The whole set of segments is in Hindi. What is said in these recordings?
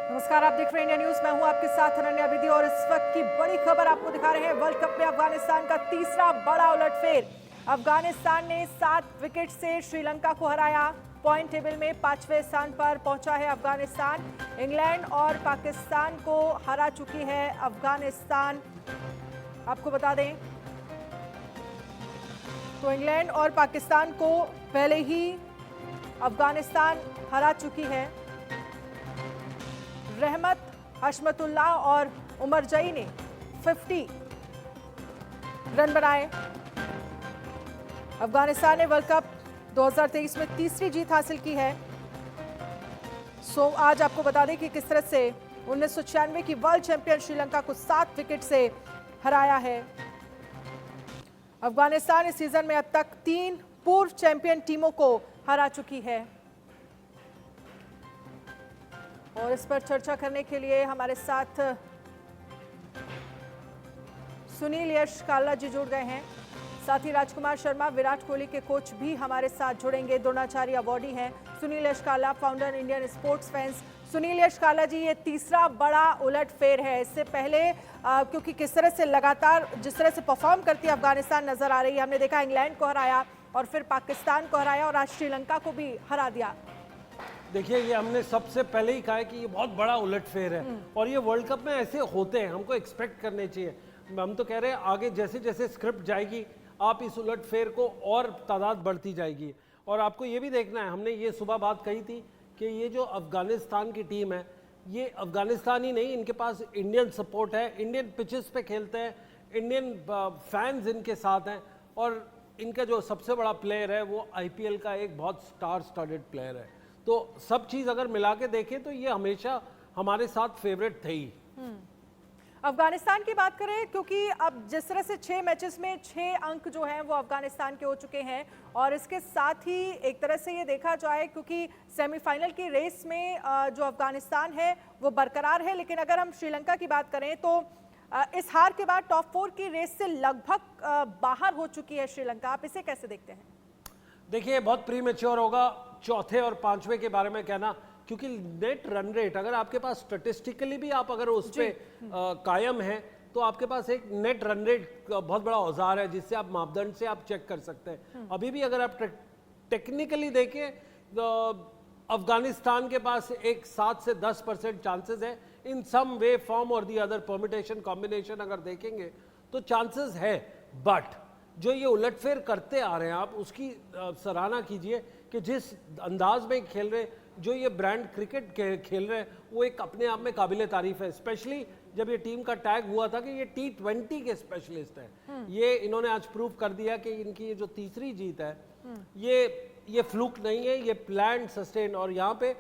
नमस्कार, आप देख रहे हैं इंडिया न्यूज। मैं हूं आपके साथ अनन्या विधि और इस वक्त की बड़ी खबर आपको दिखा रहे हैं। वर्ल्ड कप में अफगानिस्तान का तीसरा बड़ा उलटफेर। अफगानिस्तान ने 7 विकेट से श्रीलंका को हराया। पॉइंट टेबल में 5वें स्थान पर पहुंचा है अफगानिस्तान। इंग्लैंड और पाकिस्तान को हरा चुकी है अफगानिस्तान। आपको बता दें तो इंग्लैंड और पाकिस्तान को पहले ही अफगानिस्तान हरा चुकी है। रहमत, हशमतुल्लाह और उमर जई ने 50 रन बनाए। अफगानिस्तान ने वर्ल्ड कप 2023 में तीसरी जीत हासिल की है। आज आपको बता दें कि किस तरह से 1996 की वर्ल्ड चैंपियन श्रीलंका को 7 विकेट से हराया है। अफगानिस्तान इस सीजन में अब तक 3 पूर्व चैंपियन टीमों को हरा चुकी है। और इस पर चर्चा करने के लिए हमारे साथ सुनील यश काला जी जुड़ गए हैं। साथ ही राजकुमार शर्मा, विराट कोहली के कोच भी हमारे साथ जुड़ेंगे। द्रोणाचार्य अवार्डी हैं Sunil Yash Kala, founder Indian sports fans. Sunil Yash Kala ji, ये तीसरा बड़ा उलटफेर है। इससे पहले क्योंकि किस तरह से लगातार जिस तरह से परफॉर्म करती है अफगानिस्तान नजर आ रही है। हमने देखा इंग्लैंड को हराया और फिर पाकिस्तान को हराया और आज श्रीलंका को भी हरा दिया। देखिए, ये हमने सबसे पहले ही कहा है कि ये बहुत बड़ा उलटफेर है और ये वर्ल्ड कप में ऐसे होते हैं, हमको एक्सपेक्ट करने चाहिए। हम तो कह रहे हैं आगे जैसे जैसे स्क्रिप्ट जाएगी आप इस उलटफेर को और तादाद बढ़ती जाएगी। और आपको ये भी देखना है, हमने ये सुबह बात कही थी कि ये जो अफगानिस्तान की टीम है, ये अफगानिस्तान ही नहीं, इनके पास इंडियन सपोर्ट है, इंडियन पिचेस पे खेलते हैं, इंडियन फैंस इनके साथ हैं और इनका जो सबसे बड़ा प्लेयर है वो IPL का एक बहुत स्टार स्टडेड प्लेयर है। तो सब चीज अगर मिला के देखें तो ये हमेशा हमारे साथ फेवरेट थे ही। अफगानिस्तान की बात करें, क्योंकि अब जिस तरह से 6 मैचेस में 6 अंक जो हैं वो अफगानिस्तान के हो चुके हैं और इसके साथ ही एक तरह से ये देखा जाए क्योंकि सेमीफाइनल की रेस में जो अफगानिस्तान है वो बरकरार है। लेकिन अगर हम श्रीलंका की बात करें तो इस हार के बाद टॉप 4 की रेस से लगभग बाहर हो चुकी है श्रीलंका। आप इसे कैसे देखते हैं? देखिए, बहुत प्रीमेच्योर होगा चौथे और पांचवे के बारे में कहना, क्योंकि नेट रन रेट अगर आपके पास स्टैटिस्टिकली भी आप अगर उस पे कायम है तो आपके पास एक नेट रन रेट बहुत बड़ा औजार है जिससे आप मापदंड से आप चेक कर सकते हैं। अभी भी अगर आप टेक्निकली देखें तो अफगानिस्तान के पास एक 7 से 10% चांसेस है इन सम वे फॉर्म और दी अदर परमिटेशन कॉम्बिनेशन अगर देखेंगे तो चांसेस है। बट जो ये उलटफेर करते आ रहे हैं आप उसकी सराहना कीजिए कि जिस अंदाज में खेल रहे, जो ये ब्रांड क्रिकेट खेल रहे हैं वो एक अपने आप में काबिले तारीफ है। स्पेशली जब ये टीम का टैग हुआ था कि ये T20 के स्पेशलिस्ट हैं, ये इन्होंने आज प्रूव कर दिया कि इनकी ये जो तीसरी जीत है ये फ्लूक नहीं है, ये प्लान सस्टेन। और यहाँ पे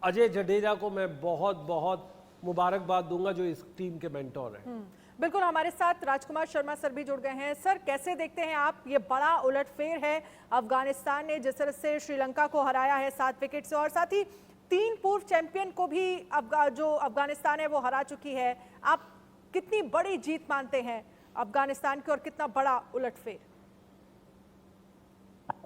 अजय जडेजा को मैं बहुत बहुत मुबारकबाद दूंगा जो इस टीम के मेंटोर हैं। बिल्कुल, हमारे साथ राजकुमार शर्मा सर भी जुड़ गए हैं। सर, कैसे देखते हैं आप ये बड़ा उलटफेर है? अफगानिस्तान ने जिस तरह से श्रीलंका को हराया है 7 विकेट से और साथ ही 3 पूर्व चैंपियन को भी जो अफगानिस्तान है वो हरा चुकी है। आप कितनी बड़ी जीत मानते हैं अफगानिस्तान की और कितना बड़ा उलटफेर?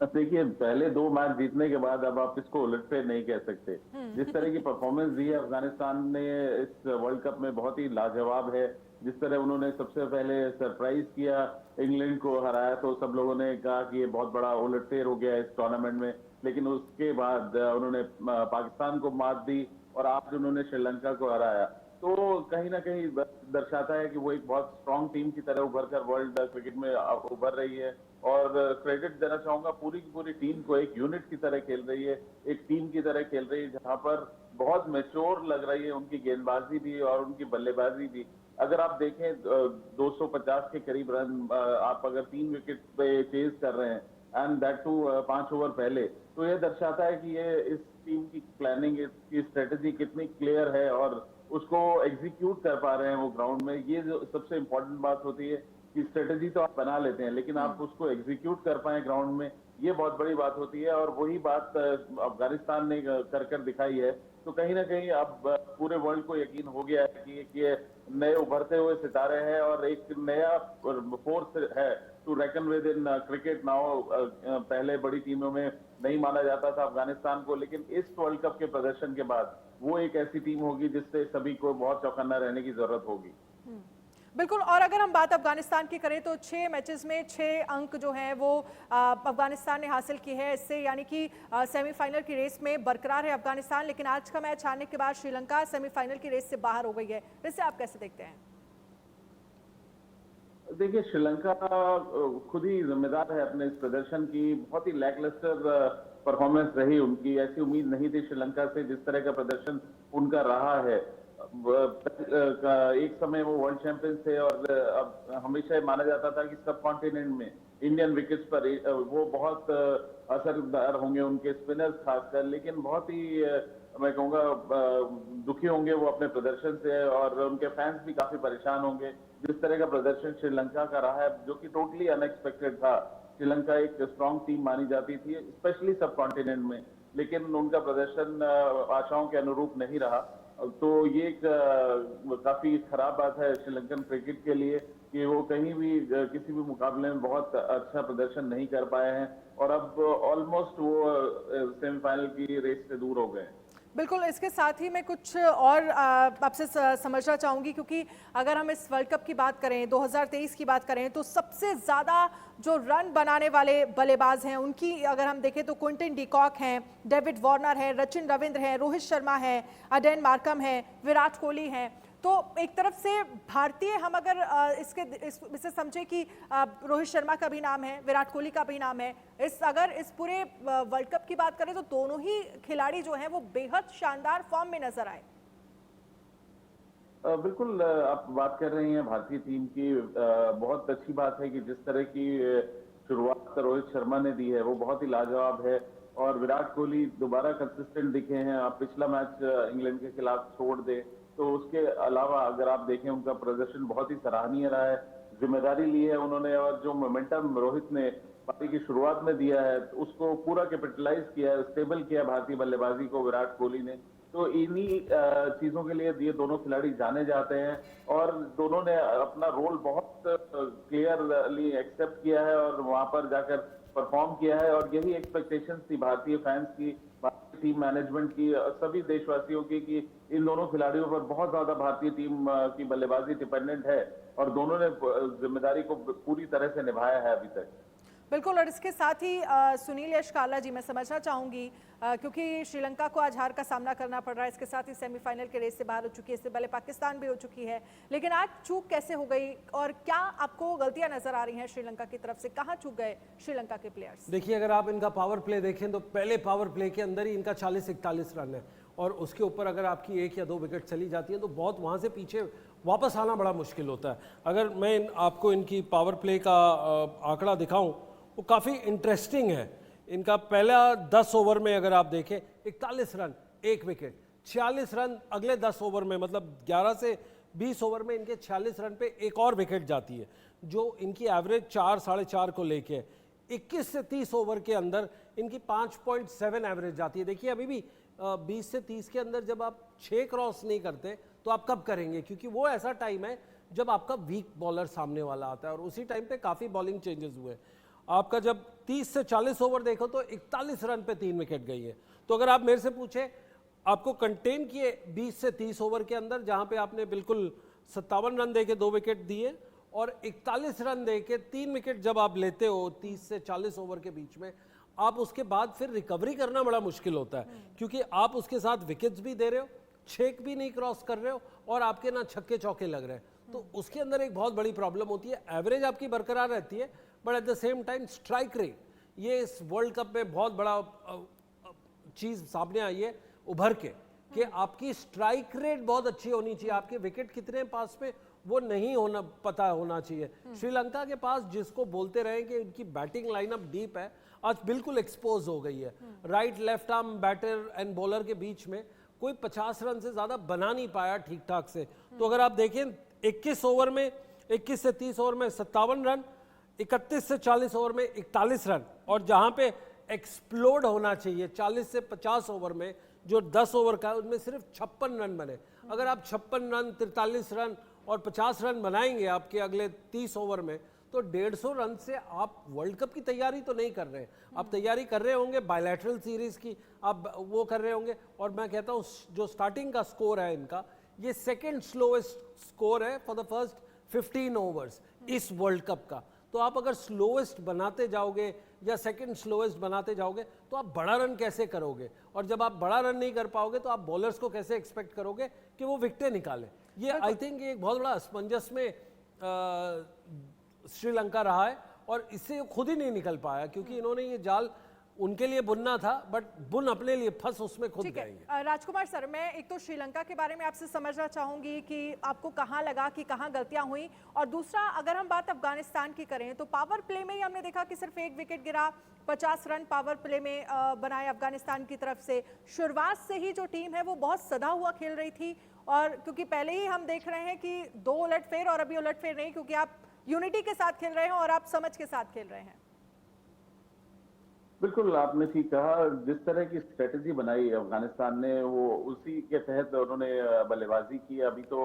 देखिए, पहले 2 मैच जीतने के बाद अब आप इसको उलटफेर नहीं कह सकते। जिस तरह की परफॉर्मेंस दी है अफगानिस्तान ने इस वर्ल्ड कप में बहुत ही लाजवाब है। जिस तरह उन्होंने सबसे पहले सरप्राइज किया, इंग्लैंड को हराया, तो सब लोगों ने कहा कि ये बहुत बड़ा उलटफेर हो गया इस टूर्नामेंट में। लेकिन उसके बाद उन्होंने पाकिस्तान को मात दी और आज उन्होंने श्रीलंका को हराया, तो कहीं ना कहीं दर्शाता है कि वो एक बहुत स्ट्रांग टीम की तरह उभर कर वर्ल्ड क्रिकेट में उभर रही है। और क्रेडिट देना चाहूंगा पूरी की पूरी टीम को, एक यूनिट की तरह खेल रही है, एक टीम की तरह खेल रही है, जहां पर बहुत मैच्योर लग रही है उनकी गेंदबाजी भी और उनकी बल्लेबाजी भी। अगर आप देखें 250 के करीब रन आप अगर 3 विकेट पे चेज कर रहे हैं एंड दैट टू 5 ओवर पहले, तो ये दर्शाता है कि ये इस टीम की प्लानिंग, इसकी स्ट्रेटेजी कितनी क्लियर है और उसको एग्जीक्यूट कर पा रहे हैं वो ग्राउंड में। ये जो सबसे इम्पोर्टेंट बात होती है कि स्ट्रेटेजी तो आप बना लेते हैं लेकिन आप उसको एग्जीक्यूट कर पाए ग्राउंड में, ये बहुत बड़ी बात होती है। और वही बात अफगानिस्तान ने कर दिखाई है। तो कहीं ना कहीं अब पूरे वर्ल्ड को यकीन हो गया है कि ये नए उभरते हुए सितारे हैं और एक नया फोर्स है to reckon with in cricket now. पहले बड़ी टीमों में नहीं माना जाता था अफगानिस्तान को, लेकिन इस वर्ल्ड कप के प्रदर्शन के बाद वो एक ऐसी टीम होगी जिससे सभी को बहुत चौकन्ना रहने की जरूरत होगी। बिल्कुल। और अगर हम बात अफगानिस्तान की करें तो 6 मैचेस में 6 अंक जो हैं वो अफगानिस्तान ने हासिल की है। इससे यानी कि सेमीफाइनल की रेस में बरकरार है अफगानिस्तान, लेकिन आज का मैच हारने के बाद श्रीलंका सेमीफाइनल की रेस से बाहर हो गई है। इसे आप कैसे देखते हैं? देखिए, श्रीलंका खुद ही जिम्मेदार है अपने इस प्रदर्शन की। बहुत ही लैकलस्टर परफॉर्मेंस रही उनकी। ऐसी उम्मीद नहीं थी श्रीलंका से जिस तरह का प्रदर्शन उनका रहा है। एक समय वो वर्ल्ड चैंपियन थे और अब हमेशा माना जाता था कि सब कॉन्टिनेंट में इंडियन विकेट्स पर वो बहुत असरदार होंगे, उनके स्पिनर्स खासकर। लेकिन बहुत ही मैं कहूँगा दुखी होंगे वो अपने प्रदर्शन से, और उनके फैंस भी काफी परेशान होंगे जिस तरह का प्रदर्शन श्रीलंका का रहा है, जो कि टोटली अनएक्सपेक्टेड था। श्रीलंका एक स्ट्रॉन्ग टीम मानी जाती थी, स्पेशली सब कॉन्टिनेंट में, लेकिन उनका प्रदर्शन आशाओं के अनुरूप नहीं रहा। तो ये एक काफी खराब बात है श्रीलंकन क्रिकेट के लिए कि वो कहीं भी किसी भी मुकाबले में बहुत अच्छा प्रदर्शन नहीं कर पाए हैं, और अब ऑलमोस्ट वो सेमीफाइनल की रेस से दूर हो गए हैं। बिल्कुल। इसके साथ ही मैं कुछ और आपसे समझना चाहूँगी, क्योंकि अगर हम इस वर्ल्ड कप की बात करें, 2023 की बात करें, तो सबसे ज़्यादा जो रन बनाने वाले बल्लेबाज हैं उनकी अगर हम देखें तो क्विंटन डिकॉक हैं, डेविड वार्नर हैं, रचिन रविंद्र हैं, रोहित शर्मा हैं, एडेन मार्करम हैं, विराट कोहली हैं। तो एक तरफ से भारतीय हम अगर इसे समझे कि रोहित शर्मा का भी नाम है, विराट कोहली का भी नाम है, अगर इस पूरे वर्ल्ड कप की बात करें तो दोनों ही खिलाड़ी जो हैं वो बेहद शानदार फॉर्म में नजर आए। बिल्कुल, आप बात कर रही हैं भारतीय टीम की। बहुत अच्छी बात है कि जिस तरह की शुरुआत रोहित शर्मा ने दी है वो बहुत ही लाजवाब है, और विराट कोहली दोबारा कंसिस्टेंट दिखे हैं। आप पिछला मैच इंग्लैंड के खिलाफ छोड़ दे तो उसके अलावा अगर आप देखें उनका प्रदर्शन बहुत ही सराहनीय रहा है। जिम्मेदारी ली है उन्होंने, और जो मोमेंटम रोहित ने पारी की शुरुआत में दिया है उसको पूरा कैपिटलाइज किया है, स्टेबल किया भारतीय बल्लेबाजी को विराट कोहली ने। तो इन्हीं चीजों के लिए ये दोनों खिलाड़ी जाने जाते हैं, और दोनों ने अपना रोल बहुत क्लियरली एक्सेप्ट किया है और वहां पर जाकर परफॉर्म किया है। और यही एक्सपेक्टेशंस थी भारतीय फैंस की, भारतीय टीम मैनेजमेंट की, सभी देशवासियों की, कि इन दोनों खिलाड़ियों पर बहुत ज्यादा भारतीय टीम की बल्लेबाजी डिपेंडेंट है, और दोनों ने जिम्मेदारी को पूरी तरह से निभाया है अभी तक। बिल्कुल। और इसके साथ ही सुनील यशकाला जी, मैं समझना चाहूँगी क्योंकि श्रीलंका को आज हार का सामना करना पड़ रहा है, इसके साथ ही सेमीफाइनल के रेस से बाहर हो चुकी है, इससे पहले पाकिस्तान भी हो चुकी है, लेकिन आज चूक कैसे हो गई और क्या आपको गलतियां नजर आ रही हैं श्रीलंका की तरफ से? कहाँ चूक गए श्रीलंका के प्लेयर्स? देखिए, अगर आप इनका पावर प्ले देखें तो पहले पावर प्ले के अंदर ही इनका 40-41 रन है, और उसके ऊपर अगर आपकी 1 या 2 विकेट चली जाती है तो बहुत वहाँ से पीछे वापस आना बड़ा मुश्किल होता है। अगर मैं आपको इनकी पावर प्ले का आंकड़ा दिखाऊं, वो काफ़ी इंटरेस्टिंग है। इनका पहला 10 ओवर में अगर आप देखें 41 रन 1 विकेट, 46 रन अगले 10 ओवर में, मतलब 11 से 20 ओवर में इनके 46 रन पे एक और विकेट जाती है, जो इनकी एवरेज 4-4.5 को लेके 21 से 30 ओवर के अंदर इनकी 5.7 एवरेज जाती है। देखिए, अभी भी 20 से 30 के अंदर जब आप 6 क्रॉस नहीं करते तो आप कब करेंगे, क्योंकि वो ऐसा टाइम है जब आपका वीक बॉलर सामने वाला आता है, और उसी टाइम पे काफ़ी बॉलिंग चेंजेस हुए। आपका जब 30 से 40 ओवर देखो तो 41 रन पे 3 विकेट गई है। तो अगर आप मेरे से पूछे, आपको कंटेन किए 20 से 30 ओवर के अंदर, जहां पे आपने बिल्कुल 57 रन देके 2 विकेट दिए, और 41 रन देके 3 विकेट जब आप लेते हो 30 से 40 ओवर के बीच में, आप उसके बाद फिर रिकवरी करना बड़ा मुश्किल होता है, क्योंकि आप उसके साथ विकेट्स भी दे रहे हो, 6 भी नहीं क्रॉस कर रहे हो, और आपके ना छक्के चौके लग रहे हैं। तो उसके अंदर एक बहुत बड़ी प्रॉब्लम होती है। एवरेज आपकी बरकरार रहती है, but at the same time strike rate, ये इस वर्ल्ड कप में बहुत बड़ा चीज सामने आई है उभर के, कि आपकी स्ट्राइक रेट बहुत अच्छी होनी चाहिए। आपके विकेट कितने पास में वो नहीं होना पता होना चाहिए। श्रीलंका के पास, जिसको बोलते रहे कि उनकी बैटिंग लाइनअप डीप है, आज बिल्कुल एक्सपोज हो गई है। Right left arm batter and bowler के बीच में कोई 50 रन से ज्यादा बना नहीं पाया ठीक ठाक से। तो अगर आप देखें 21 ओवर में, 21 से 30 ओवर में 57 रन, 31 से 40 ओवर में 41 रन, और जहां पे एक्सप्लोड होना चाहिए 40 से 50 ओवर में, जो 10 ओवर का, उसमें सिर्फ 56 रन बने। अगर आप 56 रन, 43 रन और 50 रन बनाएंगे आपके अगले 30 ओवर में, तो 150 रन से आप वर्ल्ड कप की तैयारी तो नहीं कर रहे हैं, आप तैयारी कर रहे होंगे बायलैटरल सीरीज की, आप वो कर रहे होंगे। और मैं कहता हूँ जो स्टार्टिंग का स्कोर है इनका, ये सेकेंड स्लोएस्ट स्कोर है फॉर द फर्स्ट 15 ओवर्स इस वर्ल्ड कप का। तो आप अगर स्लोएस्ट बनाते जाओगे या सेकंड स्लोएस्ट बनाते जाओगे तो आप बड़ा रन कैसे करोगे, और जब आप बड़ा रन नहीं कर पाओगे तो आप बॉलर्स को कैसे एक्सपेक्ट करोगे कि वो विकेटें निकालें। ये आई थिंक एक बहुत बड़ा असमंजस में श्रीलंका रहा है, और इससे खुद ही नहीं निकल पाया क्योंकि इन्होंने ये जाल उनके लिए बुनना था, बट बुन अपने लिए फंस उसमें खुद गए। राजकुमार सर, मैं एक तो श्रीलंका के बारे में आपसे समझना चाहूंगी कि आपको कहां लगा कि कहां गलतियां हुई, और दूसरा अगर हम बात अफगानिस्तान की करें तो पावर प्ले में ही हमने देखा कि सिर्फ एक विकेट गिरा, 50 रन पावर प्ले में बनाए अफगानिस्तान की तरफ से। शुरुआत से ही जो टीम है वो बहुत सदा हुआ खेल रही थी, और क्योंकि पहले ही हम देख रहे हैं कि 2 उलटफेर, और अभी उलटफेर नहीं क्योंकि आप यूनिटी के साथ खेल रहे हैं और आप समझ के साथ खेल रहे हैं। बिल्कुल, आपने ठीक कहा। जिस तरह की स्ट्रेटेजी बनाई अफगानिस्तान ने, वो उसी के तहत उन्होंने बल्लेबाजी की। अभी तो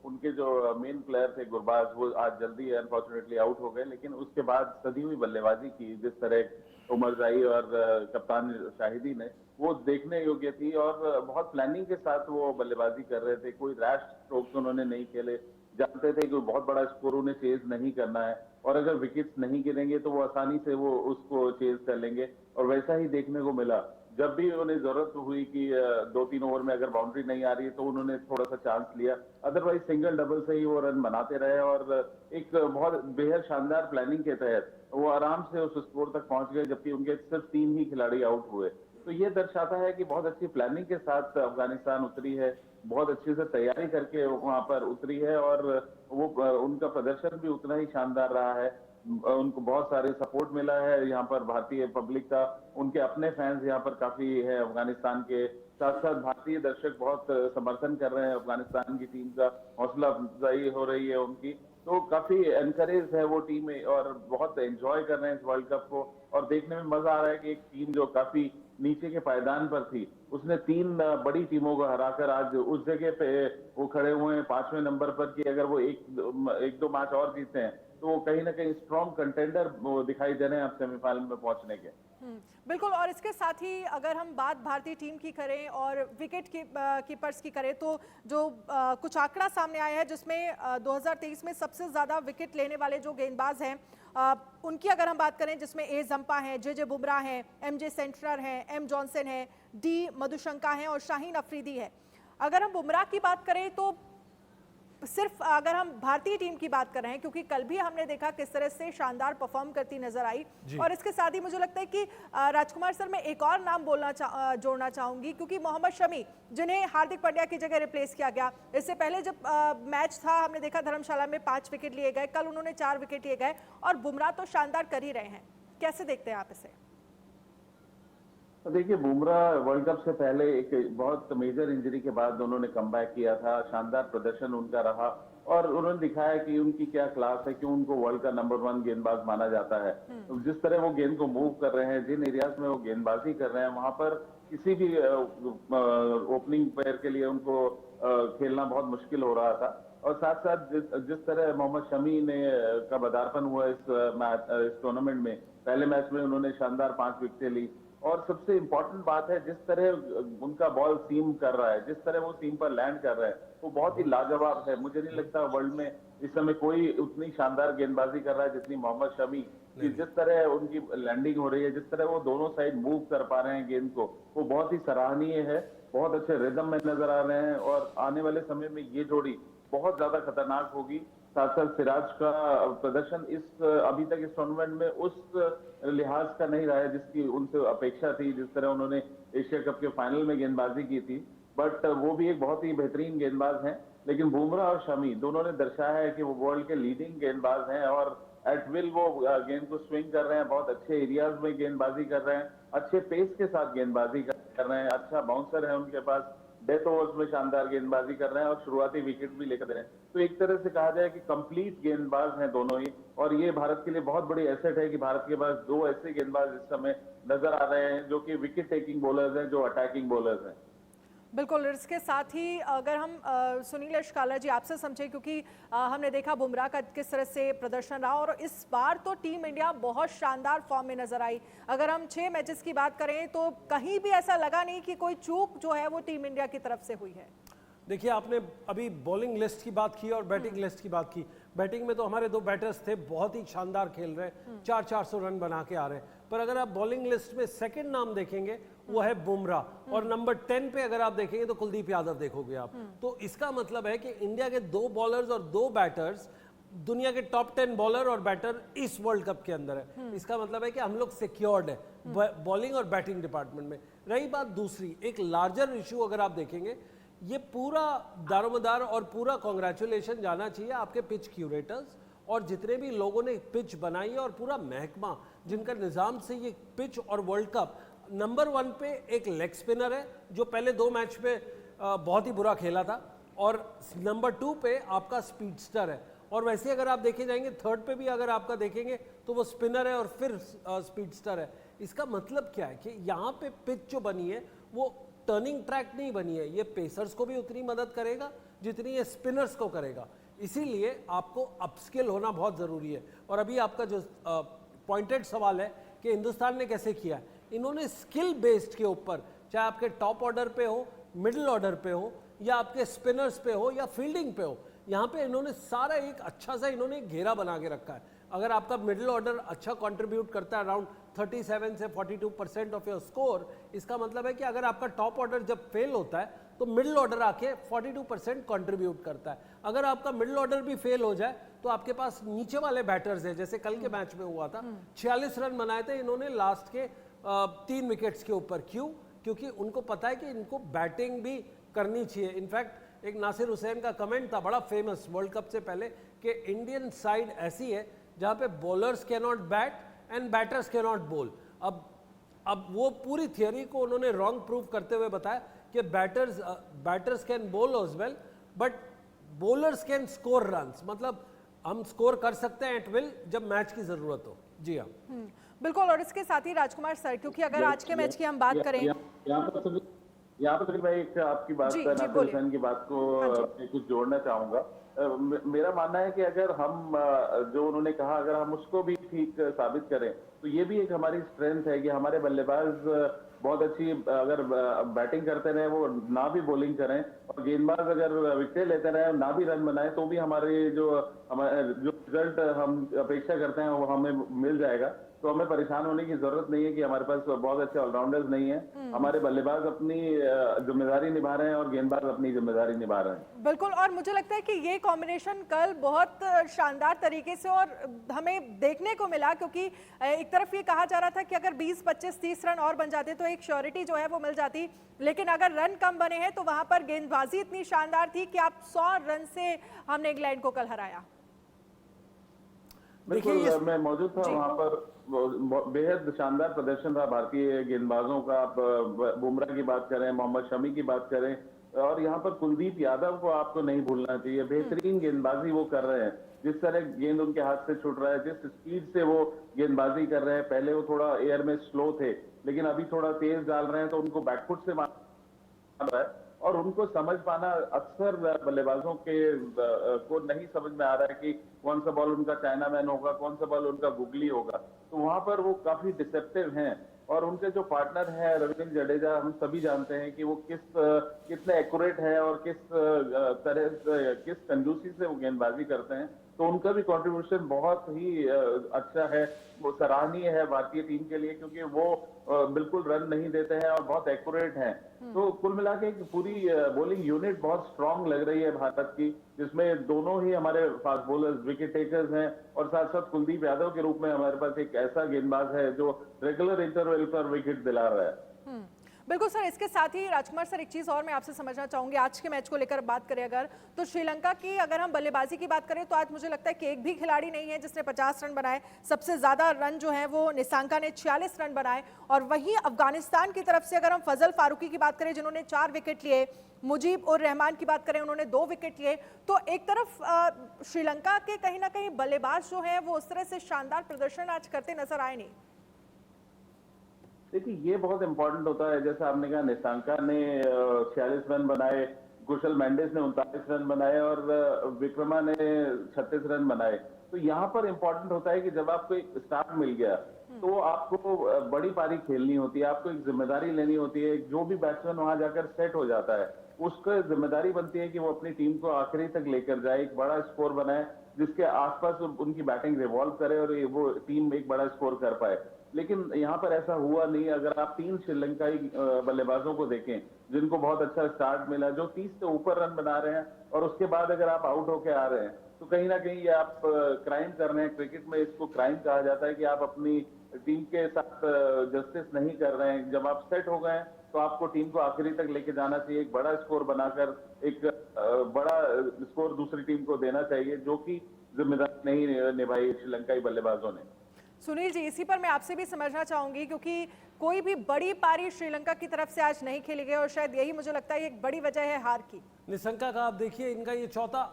उनके जो मेन प्लेयर थे गुरबाज, वो आज जल्दी अनफॉर्चुनेटली आउट हो गए, लेकिन उसके बाद सदी हुई बल्लेबाजी की जिस तरह उमरजाई और कप्तान शाहिदी ने, वो देखने योग्य थी। और बहुत प्लानिंग के साथ वो बल्लेबाजी कर रहे थे, कोई रैश स्ट्रोक्स उन्होंने नहीं खेले। जानते थे कि बहुत बड़ा स्कोर उन्हें चेज नहीं करना है, और अगर विकेट्स नहीं गिरेंगे तो वो आसानी से वो उसको चेज कर लेंगे, और वैसा ही देखने को मिला। जब भी उन्हें जरूरत हुई कि 2-3 ओवर में अगर बाउंड्री नहीं आ रही है तो उन्होंने थोड़ा सा चांस लिया, अदरवाइज सिंगल डबल से ही वो रन बनाते रहे, और एक बहुत बेहद शानदार प्लानिंग के तहत वो आराम से उस स्कोर तक पहुंच गए, जबकि उनके सिर्फ 3 ही खिलाड़ी आउट हुए। तो ये दर्शाता है कि बहुत अच्छी प्लानिंग के साथ अफगानिस्तान उतरी है, बहुत अच्छे से तैयारी करके वहां पर उतरी है, और वो उनका प्रदर्शन भी उतना ही शानदार रहा है। उनको बहुत सारे सपोर्ट मिला है यहाँ पर भारतीय पब्लिक का, उनके अपने फैंस यहाँ पर काफी है अफगानिस्तान के, साथ साथ भारतीय दर्शक बहुत समर्थन कर रहे हैं अफगानिस्तान की टीम का, हौसला अफजाई हो रही है उनकी। तो काफी एनकरेज है वो टीम, और बहुत एंजॉय कर रहे हैं इस वर्ल्ड कप को, और देखने में मजा आ रहा है कि एक टीम जो काफी नीचे के पायदान पर थी, उसने 3 बड़ी टीमों को हराकर आज उस जगह पे वो खड़े हुए हैं 5वें नंबर पर, कि अगर वो एक दो मैच और जीते हैं तो वो कहीं ना कहीं स्ट्रॉन्ग कंटेंडर दिखाई दे रहे हैं अब सेमीफाइनल में पहुंचने के। बिल्कुल, और इसके साथ ही अगर हम बात भारतीय टीम की करें और विकेट कीपर्स की करें तो जो कुछ आंकड़ा सामने आया है जिसमें 2023 में सबसे ज़्यादा विकेट लेने वाले जो गेंदबाज हैं उनकी अगर हम बात करें, जिसमें ए जंपा हैं, जे बुमराह हैं, MJ सेंटनर हैं, M जॉनसन हैं, D मधुशंका हैं और शाहीन अफरीदी है। अगर हम बुमराह की बात करें तो सिर्फ अगर हम भारतीय टीम की बात कर रहे हैं, क्योंकि कल भी हमने देखा किस तरह से शानदार परफॉर्म करती नजर आई, और इसके साथ ही मुझे लगता है कि राजकुमार सर, मैं एक और नाम जोड़ना चाहूंगी, क्योंकि मोहम्मद शमी, जिन्हें हार्दिक पांड्या की जगह रिप्लेस किया गया, इससे पहले जब मैच था हमने देखा धर्मशाला में 5 विकेट लिए गए, कल उन्होंने 4 विकेट लिए गए, और बुमराह तो शानदार कर ही रहे हैं। कैसे देखते हैं आप इसे? तो देखिए, बुमराह वर्ल्ड कप से पहले एक बहुत मेजर इंजरी के बाद उन्होंने कमबैक किया था, शानदार प्रदर्शन उनका रहा, और उन्होंने दिखाया कि उनकी क्या क्लास है, क्यों उनको वर्ल्ड का नंबर 1 गेंदबाज माना जाता है। तो जिस तरह वो गेंद को मूव कर रहे हैं, जिन एरियाज में वो गेंदबाजी कर रहे हैं, वहां पर किसी भी ओपनिंग प्लेयर के लिए उनको खेलना बहुत मुश्किल हो रहा था। और साथ साथ जिस तरह मोहम्मद शमी ने का पदार्पण हुआ इस टूर्नामेंट में, पहले मैच में उन्होंने शानदार 5 विकेटें ली, और सबसे इम्पोर्टेंट बात है जिस तरह उनका बॉल सीम कर रहा है, जिस तरह वो सीम पर लैंड कर रहा है, वो बहुत ही लाजवाब है। मुझे नहीं लगता वर्ल्ड में इस समय कोई उतनी शानदार गेंदबाजी कर रहा है जितनी मोहम्मद शमी की। जिस तरह उनकी लैंडिंग हो रही है, जिस तरह वो दोनों साइड मूव कर पा रहे हैं गेंद को, वो बहुत ही सराहनीय है, बहुत अच्छे रिदम में नजर आ रहे हैं, और आने वाले समय में ये जोड़ी बहुत ज्यादा खतरनाक होगी। साथ साथ सिराज का प्रदर्शन अभी तक इस टूर्नामेंट में उस लिहाज का नहीं रहा है जिसकी उनसे अपेक्षा थी, जिस तरह उन्होंने एशिया कप के फाइनल में गेंदबाजी की थी, बट वो भी एक बहुत ही बेहतरीन गेंदबाज हैं। लेकिन बुमराह और शमी दोनों ने दर्शाया है कि वो वर्ल्ड के लीडिंग गेंदबाज हैं, और एट विल वो गेंद को स्विंग कर रहे हैं, बहुत अच्छे एरियाज में गेंदबाजी कर रहे हैं, अच्छे पेस के साथ गेंदबाजी कर रहे हैं, अच्छा बाउंसर है उनके पास, डेथ ओवर्स में शानदार गेंदबाजी कर रहे हैं, और शुरुआती विकेट भी लेकर दे रहे हैं। तो एक तरह से कहा जाए कि कंप्लीट गेंदबाज हैं दोनों ही, और ये भारत के लिए बहुत बड़ी एसेट है कि भारत के पास 2 ऐसे गेंदबाज इस समय नजर आ रहे हैं जो कि विकेट टेकिंग बॉलर्स हैं, जो अटैकिंग बॉलर्स हैं। बिल्कुल, इसके साथ ही अगर हम सुनील यशकाला जी आपसे समझे, क्योंकि हमने देखा बुमराह का किस तरह से प्रदर्शन रहा और इस बार तो टीम इंडिया बहुत शानदार फॉर्म में नजर आई। अगर हम 6 मैचेस की बात करें तो कहीं भी ऐसा लगा नहीं कि कोई चूक जो है वो टीम इंडिया की तरफ से हुई है। देखिए, आपने अभी बॉलिंग लिस्ट की बात की और बैटिंग लिस्ट की बात की। बैटिंग में तो हमारे 2 बैटर्स थे, बहुत ही शानदार खेल रहे हैं, 400 रन बना के आ रहे हैं। पर अगर आप बॉलिंग लिस्ट में सेकंड नाम देखेंगे वो है बुमराह, और नंबर 10 पे अगर आप देखेंगे तो कुलदीप यादव देखोगे आप। तो इसका मतलब है कि इंडिया के 2 बॉलर्स और 2 बैटर्स दुनिया के टॉप 10 बॉलर और बैटर इस वर्ल्ड कप के अंदर है। इसका मतलब है कि हम लोग सिक्योर्ड है बॉलिंग और बैटिंग डिपार्टमेंट में। रही बात दूसरी, एक लार्जर इशू अगर आप देखेंगे, ये पूरा दारोमदार और पूरा कांग्रेचुलेशन जाना चाहिए आपके पिच क्यूरेटर्स और जितने भी लोगों ने पिच बनाई है और पूरा महकमा जिनका निजाम से ये पिच और वर्ल्ड कप। नंबर 1 पे एक लेग स्पिनर है जो पहले 2 मैच में बहुत ही बुरा खेला था, और नंबर 2 पे आपका स्पीडस्टर है। और वैसे अगर आप देखे जाएंगे थर्ड पे भी अगर आपका देखेंगे तो वो स्पिनर है और फिर स्पीडस्टर है। इसका मतलब क्या है कि यहाँ पे पिच जो बनी है वो टर्निंग ट्रैक नहीं बनी है, ये पेसर्स को भी उतनी मदद करेगा जितनी ये स्पिनर्स को करेगा। इसीलिए आपको अपस्किल होना बहुत ज़रूरी है। और अभी आपका जो पॉइंटेड सवाल है कि हिंदुस्तान ने कैसे किया, इन्होंने स्किल बेस्ड के ऊपर, चाहे आपके टॉप ऑर्डर पे हो, मिडिल ऑर्डर पे हो, या आपके स्पिनर्स पे हो, या फील्डिंग पे हो, यहाँ पे इन्होंने सारा एक अच्छा सा इन्होंने घेरा बना के रखा है। अगर आपका मिडिल ऑर्डर अच्छा कंट्रीब्यूट करता है अराउंड 37 से 42% ऑफ योर स्कोर, इसका मतलब है कि अगर आपका टॉप ऑर्डर जब फेल होता है तो मिडिल ऑर्डर आके 42% कंट्रीब्यूट करता है। अगर आपका मिडिल ऑर्डर भी फेल हो जाए तो आपके पास नीचे वाले बैटर्स हैं, जैसे कल के मैच में हुआ था 46 रन बनाए थे इन्होंने लास्ट के 3 विकेट्स के ऊपर। क्यों? क्योंकि उनको पता है कि इनको बैटिंग भी करनी चाहिए। इनफैक्ट एक नासिर हुसैन का कमेंट था बड़ा फेमस वर्ल्ड कप से पहले कि इंडियन साइड ऐसी है जहां पे bowlers can not bat and batters can not ball. अब वो पूरी थियरी को उन्होंने रॉन्ग प्रूव करते हुए बताया कि batters can bowl as well but bowlers can score runs. मतलब हम स्कोर कर सकते हैं एट विल जब मैच की जरूरत हो। जी हाँ, बिल्कुल। और इसके साथ ही राजकुमार सर, क्योंकि अगर आज के मैच की हम बात करें, यहाँ पर मैं एक आपकी बात नासिर हुसैन की बात को कुछ जोड़ना चाहूंगा। मेरा मानना है कि अगर हम जो उन्होंने कहा अगर हम उसको भी ठीक साबित करें तो ये भी एक हमारी स्ट्रेंथ है कि हमारे बल्लेबाज बहुत अच्छी अगर बैटिंग करते रहे, वो ना भी बॉलिंग करें, और गेंदबाज अगर विकेट लेते रहे ना भी रन बनाए तो भी हमारे जो रिजल्ट हम अपेक्षा करते हैं वो हमें मिल जाएगा। तो हमें परेशान होने की जरूरत नहीं है कि हमारे पास बहुत अच्छे ऑलराउंडर्स नहीं है। हमारे बल्लेबाज अपनी जिम्मेदारी निभा रहे हैं और गेंदबाज अपनी जिम्मेदारी निभा रहे हैं। बिल्कुल। और मुझे लगता है कि ये कॉम्बिनेशन कल बहुत शानदार तरीके से और हमें देखने को मिला, क्योंकि एक तरफ ये कहा जा रहा था कि अगर 20, 25, 30 रन और बन जाते तो एक श्योरिटी जो है वो मिल जाती, लेकिन अगर रन कम बने हैं तो वहां पर गेंदबाजी इतनी शानदार थी कि आप 100 रन से हमने इंग्लैंड को कल हराया। बिल्कुल, मैं मौजूद था वहां पर। बेहद शानदार प्रदर्शन रहा भारतीय गेंदबाजों का। आप बुमराह की बात करें, मोहम्मद शमी की बात करें, और यहाँ पर कुलदीप यादव को आपको नहीं भूलना चाहिए। बेहतरीन गेंदबाजी वो कर रहे हैं, जिस तरह गेंद उनके हाथ से छूट रहा है, जिस स्पीड से वो गेंदबाजी कर रहे हैं। पहले वो थोड़ा एयर में स्लो थे लेकिन अभी थोड़ा तेज डाल रहे हैं तो उनको बैकफुट से मार रहा है, और उनको समझ पाना अक्सर बल्लेबाजों के को नहीं समझ में आ रहा है कि कौन सा बॉल उनका चाइना मैन होगा, कौन सा बॉल उनका गुगली होगा। तो वहां पर वो काफी डिसेप्टिव हैं। और उनके जो पार्टनर है रविंद्र जडेजा, हम सभी जानते हैं कि वो कितने एक्यूरेट है और किस कंजूसी से वो गेंदबाजी करते हैं। तो उनका भी कंट्रीब्यूशन बहुत ही अच्छा है, वो सराहनीय है भारतीय टीम के लिए, क्योंकि वो बिल्कुल रन नहीं देते हैं और बहुत एक्यूरेट हैं। तो कुल मिला के पूरी बॉलिंग यूनिट बहुत स्ट्रांग लग रही है भारत की, जिसमें दोनों ही हमारे फास्ट बॉलर्स विकेट टेकर्स हैं, और साथ साथ कुलदीप यादव के रूप में हमारे पास एक ऐसा गेंदबाज है जो रेगुलर इंटरवल पर विकेट दिला रहा है। बिल्कुल सर। इसके साथ ही राजकुमार सर, एक चीज़ और मैं आपसे समझना चाहूंगी, आज के मैच को लेकर बात करें अगर, तो श्रीलंका की अगर हम बल्लेबाजी की बात करें तो आज मुझे लगता है कि एक भी खिलाड़ी नहीं है जिसने 50 रन बनाए। सबसे ज़्यादा रन जो है वो निसांका ने 46 रन बनाए। और वहीं अफगानिस्तान की तरफ से अगर हम फजल फारूकी की बात करें जिन्होंने 4 विकेट लिए, मुजीब उर रहमान की बात करें उन्होंने 2 विकेट लिए, तो एक तरफ श्रीलंका के कहीं ना कहीं बल्लेबाज जो हैं वो उस तरह से शानदार प्रदर्शन आज करते नजर आए नहीं। देखिए ये बहुत इंपॉर्टेंट होता है, जैसा आपने कहा निशंका ने 46 रन बनाए, कुशल मेंडिस ने 39 रन बनाए और विक्रमा ने 36 रन बनाए। तो यहाँ पर इंपॉर्टेंट होता है कि जब आपको एक स्टार्ट मिल गया तो आपको बड़ी पारी खेलनी होती है, आपको एक जिम्मेदारी लेनी होती है। जो भी बैट्समैन वहां जाकर सेट हो जाता है उसका जिम्मेदारी बनती है कि वो अपनी टीम को आखिरी तक लेकर जाए, एक बड़ा स्कोर बनाए जिसके आसपास उनकी बैटिंग रिवॉल्व करे और वो टीम एक बड़ा स्कोर कर पाए। लेकिन यहाँ पर ऐसा हुआ नहीं। अगर आप 3 श्रीलंकाई बल्लेबाजों को देखें जिनको बहुत अच्छा स्टार्ट मिला, जो 30 से ऊपर रन बना रहे हैं, और उसके बाद अगर आप आउट होके आ रहे हैं तो कहीं ना कहीं ये आप क्राइम कर रहे हैं। क्रिकेट में इसको क्राइम कहा जाता है कि आप अपनी टीम के साथ जस्टिस नहीं कर रहे हैं। जब आप सेट हो गए हैं तो आपको टीम को आखिरी तक लेके जाना चाहिए, एक बड़ा स्कोर बनाकर एक बड़ा स्कोर दूसरी टीम को देना चाहिए, जो कि जिम्मेदारी नहीं निभाई श्रीलंकाई बल्लेबाजों ने। सुनील जी, इसी पर मैं आपसे भी समझना चाहूंगी, क्योंकि कोई भी बड़ी पारी श्रीलंका की तरफ से आज नहीं खेली गई और शायद यही मुझे लगता है एक बड़ी वजह है हार की। निशंका का आप देखिए, इनका ये चौथा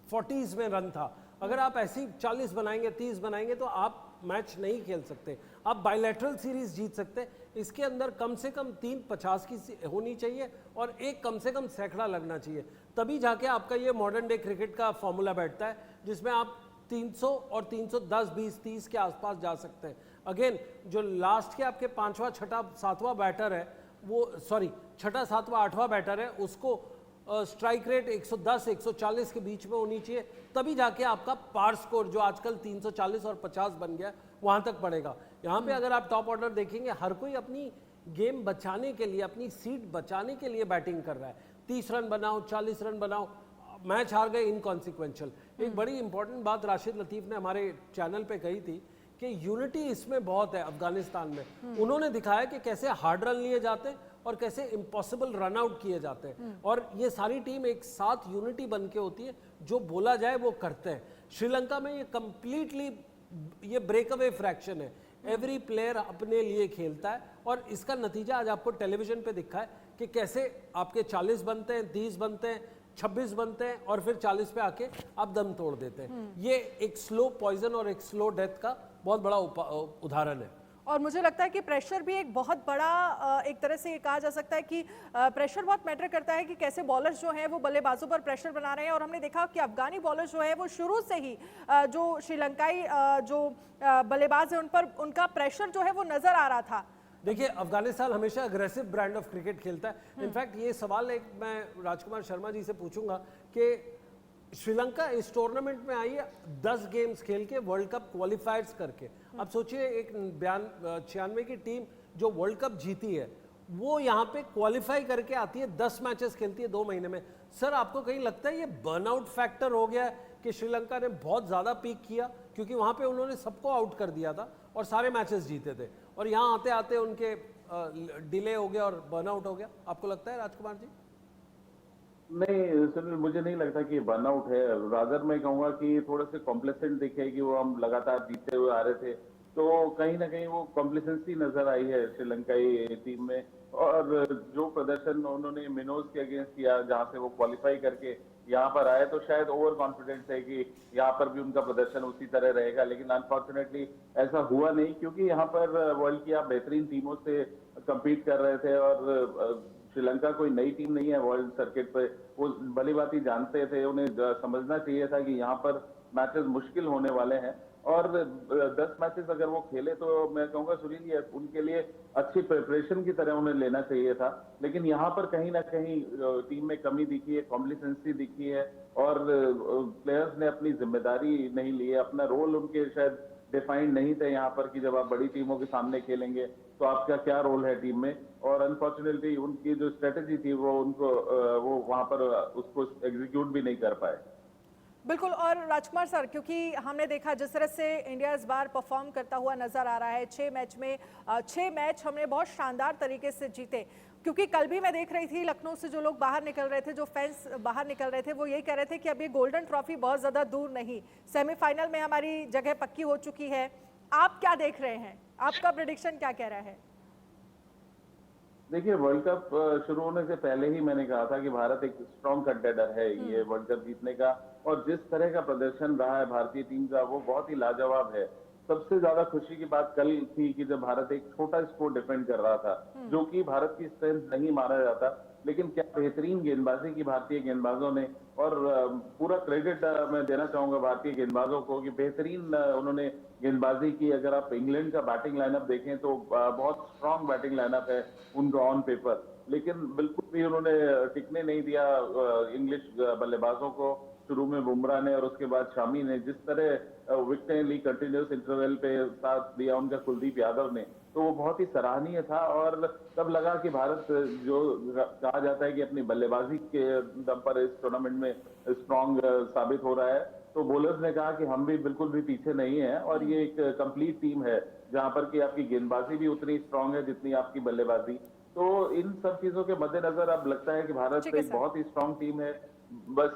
40s में रन था। अगर आप ऐसी 40 बनाएंगे, 30 बनाएंगे तो आप मैच नहीं खेल सकते। आप बायलैटरल सीरीज जीत सकते। इसके अंदर कम से कम 3 50 की होनी चाहिए और एक कम से कम सैकड़ा लगना चाहिए, तभी जाके आपका ये मॉडर्न डे क्रिकेट का फॉर्मूला बैठता है, जिसमें आप 300 और 310, 20, 30 के आसपास जा सकते हैं। अगेन जो लास्ट के आपके 5वां, 6ठा, 7वां बैटर है, वो सॉरी 6ठा, 7वां, 8वां बैटर है, उसको स्ट्राइक रेट 110, 140 के बीच में होनी चाहिए, तभी जाके आपका पार स्कोर जो आजकल 340 और 50 बन गया वहां तक पड़ेगा। यहाँ पे अगर आप टॉप ऑर्डर देखेंगे, हर कोई अपनी गेम बचाने के लिए, अपनी सीट बचाने के लिए बैटिंग कर रहा है। 30 रन बनाओ, 40 रन बनाओ, मैच हार गए इनकॉन्सिक्वेंशियल। एक बड़ी इंपॉर्टेंट बात राशिद लतीफ ने हमारे चैनल पे कही थी कि यूनिटी इसमें बहुत है अफगानिस्तान में। उन्होंने दिखाया कि कैसे हार्ड रन लिए जाते हैं और कैसे इम्पॉसिबल रन आउट किए जाते हैं, और ये सारी टीम एक साथ यूनिटी बन के होती है, जो बोला जाए वो करते हैं। श्रीलंका में ये कंप्लीटली ये ब्रेक अवे फ्रैक्शन है, एवरी प्लेयर अपने लिए खेलता है, और इसका नतीजा आज आपको टेलीविजन पे दिखा है कि कैसे आपके 40 बनते हैं, 30 बनते हैं, 26 बनते हैं और फिर 40 पे आके आप दम तोड़ देते हैं। ये एक स्लो पॉइजन और एक स्लो डेथ का बहुत बड़ा उदाहरण है। और मुझे लगता है कि प्रेशर भी एक बहुत बड़ा, एक तरह से ये कहा जा सकता है कि प्रेशर बहुत मैटर करता है कि कैसे बॉलर्स जो हैं वो बल्लेबाजों पर प्रेशर बना रहे हैं। और हमने देखा कि अफगानी बॉलर जो है वो शुरू से ही जो श्रीलंकाई जो बल्लेबाज है उन पर उनका प्रेशर जो है वो नजर आ रहा था। देखिए, अफगानिस्तान हमेशा अग्रेसिव ब्रांड ऑफ क्रिकेट खेलता है। इनफैक्ट ये सवाल एक मैं राजकुमार शर्मा जी से पूछूंगा कि श्रीलंका इस टूर्नामेंट में आई है 10 गेम्स खेल के, वर्ल्ड कप क्वालिफायर्स करके। अब सोचिए, एक 96 की टीम जो वर्ल्ड कप जीती है वो यहाँ पे क्वालिफाई करके आती है, 10 मैचेस खेलती है 2 महीने में। सर, आपको कहीं लगता है ये बर्नआउट फैक्टर हो गया है कि श्रीलंका ने बहुत ज़्यादा पीक किया, क्योंकि वहाँ पे उन्होंने सबको आउट कर दिया था और सारे मैचेस जीते थे, और यहाँ आते आते उनके डिले हो गया और बर्नआउट हो गया? आपको लगता है राजकुमार जी? नहीं सुनील, मुझे नहीं लगता कि बर्नआउट है। रादर मैं कहूंगा कि थोड़े से कॉम्प्लेसेंट दिखे कि वो हम लगातार जीतते हुए आ रहे थे, तो कहीं ना कहीं वो कॉम्प्लेसेंसी नजर आई है श्रीलंकाई टीम में। और जो प्रदर्शन उन्होंने मिनोज के अगेंस्ट किया, जहां से वो क्वालिफाई करके यहाँ पर आए, तो शायद ओवर कॉन्फिडेंस है कि यहाँ पर भी उनका प्रदर्शन उसी तरह रहेगा। लेकिन अनफॉर्चुनेटली ऐसा हुआ नहीं, क्योंकि यहाँ पर वर्ल्ड की आप बेहतरीन टीमों से कम्पीट कर रहे थे, और श्रीलंका कोई नई टीम नहीं है वर्ल्ड सर्किट पे। वो भली बात ही जानते थे, उन्हें समझना चाहिए था कि यहाँ पर मैचेस मुश्किल होने वाले हैं। और 10 मैचेस अगर वो खेले तो मैं कहूंगा सुनील, ये उनके लिए अच्छी प्रिपरेशन की तरह उन्हें लेना चाहिए था। लेकिन यहाँ पर कहीं ना कहीं टीम में कमी दिखी है, कॉम्प्लिसेंसी दिखी है, और प्लेयर्स ने अपनी जिम्मेदारी नहीं ली है। अपना रोल उनके शायद डिफाइंड नहीं थे यहाँ पर, कि जब आप बड़ी टीमों के सामने खेलेंगे तो आपका क्या रोल है टीम में। और अनफॉर्चुनेटली उनकी जो स्ट्रेटेजी थी वो उनको वो वहां पर उसको एग्जीक्यूट भी नहीं कर पाए। बिल्कुल। और राजकुमार सर, क्योंकि हमने देखा जिस तरह से इंडिया इस बार परफॉर्म करता हुआ नजर आ रहा है, 6 मैच में 6 मैच हमने बहुत शानदार तरीके से जीते। क्योंकि कल भी मैं देख रही थी लखनऊ से जो लोग बाहर निकल रहे थे, जो फैंस बाहर निकल रहे थे, वो यही कह रहे थे कि अब ये गोल्डन ट्रॉफी बहुत ज़्यादा दूर नहीं, सेमीफाइनल में हमारी जगह पक्की हो चुकी है। आप क्या देख रहे हैं? आपका प्रेडिक्शन क्या कह रहा है? देखिए, वर्ल्ड कप शुरू होने से पहले ही मैंने कहा था कि भारत एक स्ट्रॉन्ग कंटेंडर है ये वर्ल्ड कप जीतने का। और जिस तरह का प्रदर्शन रहा है भारतीय टीम का, वो बहुत ही लाजवाब है। सबसे ज्यादा खुशी की बात कल थी कि जब भारत एक छोटा स्कोर डिफेंड कर रहा था, जो कि भारत की स्ट्रेंथ नहीं माना जाता, लेकिन क्या बेहतरीन गेंदबाजी की भारतीय गेंदबाजों ने। और पूरा क्रेडिट मैं देना चाहूंगा भारतीय गेंदबाजों को कि बेहतरीन उन्होंने गेंदबाजी की। अगर आप इंग्लैंड का बैटिंग लाइनअप देखें तो बहुत स्ट्रांग बैटिंग लाइनअप है उनका ऑन पेपर, लेकिन बिल्कुल भी उन्होंने टिकने नहीं दिया इंग्लिश बल्लेबाजों को। शुरू में बुमराह ने और उसके बाद शामी ने जिस तरह विकेटें ली कंटिन्यूस इंटरवल पे, साथ दिया उनका कुलदीप यादव ने, तो वो बहुत ही सराहनीय था। और तब लगा कि भारत जो कहा जाता है कि अपनी बल्लेबाजी के दम पर इस टूर्नामेंट में स्ट्रांग साबित हो रहा है, तो बॉलर्स ने कहा कि हम भी बिल्कुल भी पीछे नहीं है और ये एक कंप्लीट टीम है जहां पर कि आपकी गेंदबाजी भी उतनी स्ट्रांग है जितनी आपकी बल्लेबाजी। तो इन सब चीजों के मद्देनजर अब लगता है कि भारत ठीक है एक सर। बहुत ही स्ट्रांग टीम है। बस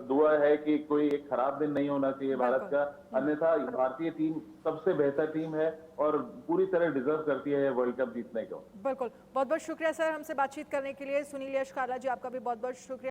दुआ है कि कोई एक खराब दिन नहीं होना चाहिए भारत बिल्कुल। का, अन्यथा भारतीय टीम सबसे बेहतर टीम है और पूरी तरह डिजर्व करती है वर्ल्ड कप जीतने को। बिल्कुल, बहुत बहुत शुक्रिया सर हमसे बातचीत करने के लिए। सुनील यशकाला जी, आपका भी बहुत बहुत शुक्रिया।